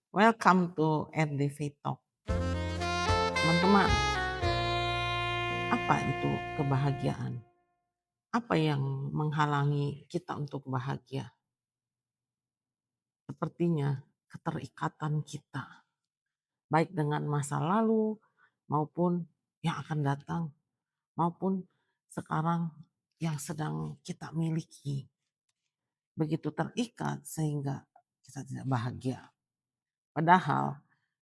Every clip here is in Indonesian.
Welcome to RDV Talk. Teman-teman, apa itu kebahagiaan? Apa yang menghalangi kita untuk bahagia? Sepertinya keterikatan kita, baik dengan masa lalu maupun yang akan datang, maupun sekarang yang sedang kita miliki. Begitu terikat sehingga kita tidak bahagia. Padahal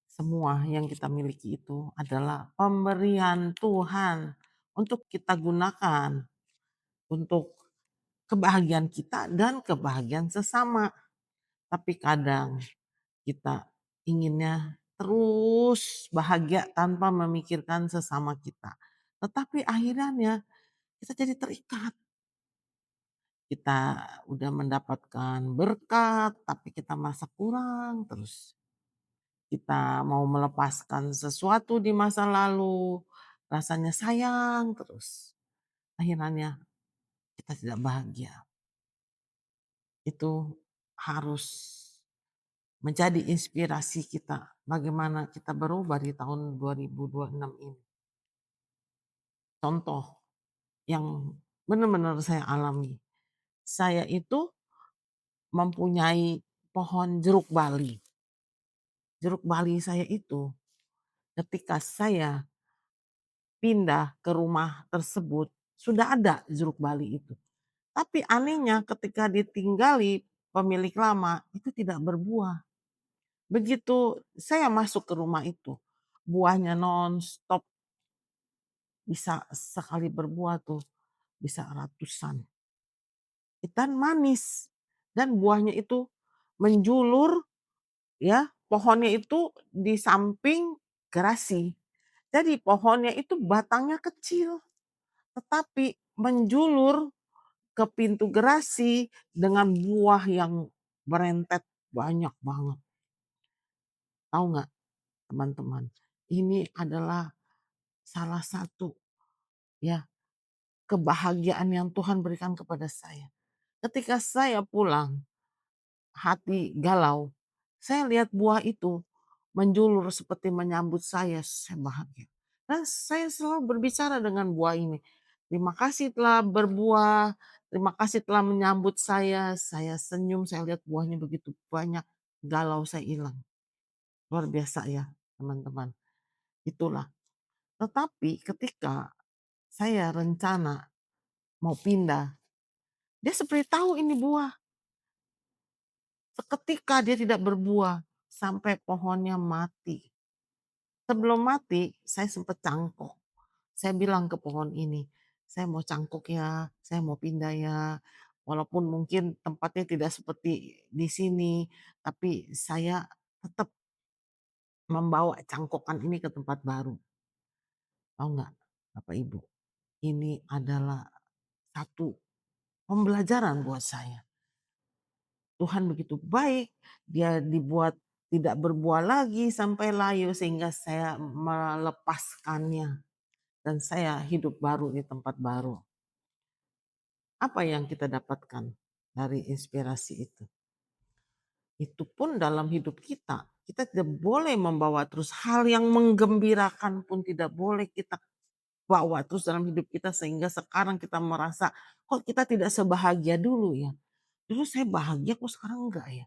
semua yang kita miliki itu adalah pemberian Tuhan untuk kita gunakan untuk kebahagiaan kita dan kebahagiaan sesama. Tapi kadang kita inginnya terus bahagia tanpa memikirkan sesama kita. Tetapi akhirnya kita jadi terikat. Kita udah mendapatkan berkat tapi kita merasa kurang terus. Kita mau melepaskan sesuatu di masa lalu, rasanya sayang terus. Akhirnya kita tidak bahagia. Itu harus menjadi inspirasi kita bagaimana kita berubah di tahun 2026 ini. Contoh yang benar-benar saya alami. Saya itu mempunyai pohon jeruk bali. Jeruk bali saya itu ketika saya pindah ke rumah tersebut, sudah ada jeruk bali itu. Tapi anehnya ketika ditinggali pemilik lama, itu tidak berbuah. Begitu saya masuk ke rumah itu, buahnya nonstop, bisa sekali berbuah tuh, bisa ratusan. Dan manis. Dan buahnya itu menjulur, ya, pohonnya itu di samping gerasi. Jadi pohonnya itu batangnya kecil, tetapi menjulur ke pintu gerasi dengan buah yang berentet banyak banget. Tahu nggak teman-teman? Ini adalah salah satu ya kebahagiaan yang Tuhan berikan kepada saya. Ketika saya pulang, hati galau, saya lihat buah itu menjulur seperti menyambut saya bahagia. Dan saya selalu berbicara dengan buah ini. Terima kasih telah berbuah, terima kasih telah menyambut saya senyum, saya lihat buahnya begitu banyak, galau saya hilang. Luar biasa ya teman-teman, itulah. Tetapi ketika saya rencana mau pindah, dia seperti tahu ini buah. Seketika dia tidak berbuah sampai pohonnya mati. Sebelum mati, saya sempat cangkok. Saya bilang ke pohon ini, saya mau cangkok ya, saya mau pindah ya. Walaupun mungkin tempatnya tidak seperti di sini, tapi saya tetap membawa cangkokan ini ke tempat baru. Tahu nggak, Bapak Ibu? Ini adalah satu pembelajaran buat saya. Tuhan begitu baik, dia dibuat tidak berbuah lagi sampai layu sehingga saya melepaskannya dan saya hidup baru di tempat baru. Apa yang kita dapatkan dari inspirasi itu? Itu pun dalam hidup kita. Kita tidak boleh membawa terus hal yang menggembirakan pun tidak boleh kita bawa terus dalam hidup kita sehingga sekarang kita merasa kok kita tidak sebahagia dulu ya. Dulu saya bahagia kok sekarang enggak ya.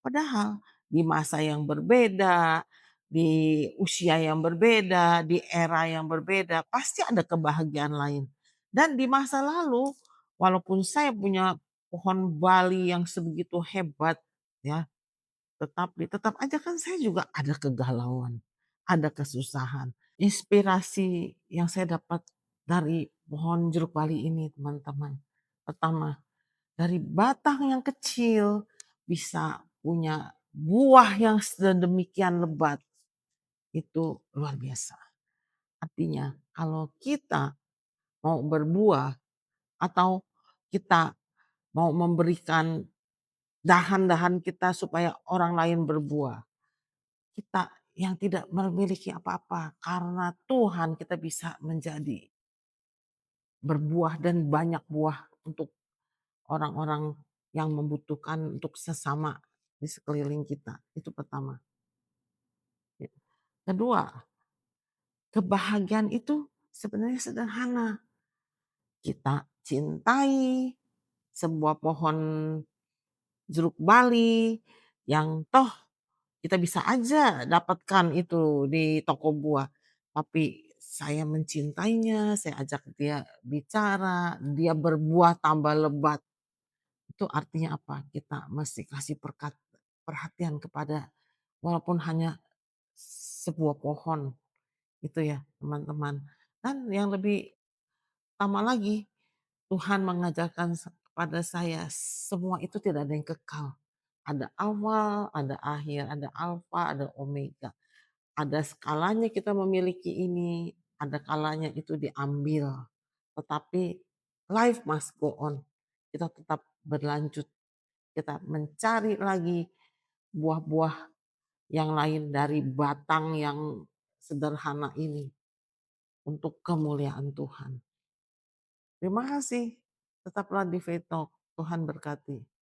Padahal di masa yang berbeda, di usia yang berbeda, di era yang berbeda, pasti ada kebahagiaan lain. Dan di masa lalu, walaupun saya punya pohon bali yang sebegitu hebat, ya, tetapi tetap aja kan saya juga ada kegalauan, ada kesusahan. Inspirasi yang saya dapat dari pohon jeruk bali ini, teman-teman. Pertama, dari batang yang kecil bisa punya buah yang sedemikian lebat. Itu luar biasa. Artinya kalau kita mau berbuah atau kita mau memberikan dahan-dahan kita supaya orang lain berbuah. Kita yang tidak memiliki apa-apa karena Tuhan kita bisa menjadi berbuah dan banyak buah untuk orang-orang yang membutuhkan untuk sesama di sekeliling kita. Itu pertama. Kedua, kebahagiaan itu sebenarnya sederhana. Kita cintai sebuah pohon jeruk bali yang toh kita bisa aja dapatkan itu di toko buah. Tapi saya mencintainya, saya ajak dia bicara, dia berbuah tambah lebat. Itu artinya apa? Kita mesti kasih perhatian kepada walaupun hanya sebuah pohon itu ya teman-teman. Dan yang lebih utama lagi, Tuhan mengajarkan kepada saya semua itu tidak ada yang kekal. Ada awal, ada akhir, ada alfa, ada omega. Ada skalanya kita memiliki ini, ada kalanya itu diambil. Tetapi life must go on. Kita tetap berlanjut. Kita mencari lagi buah-buah yang lain dari batang yang sederhana ini untuk kemuliaan Tuhan. Terima kasih. Tetaplah di Faith Talk. Tuhan berkati.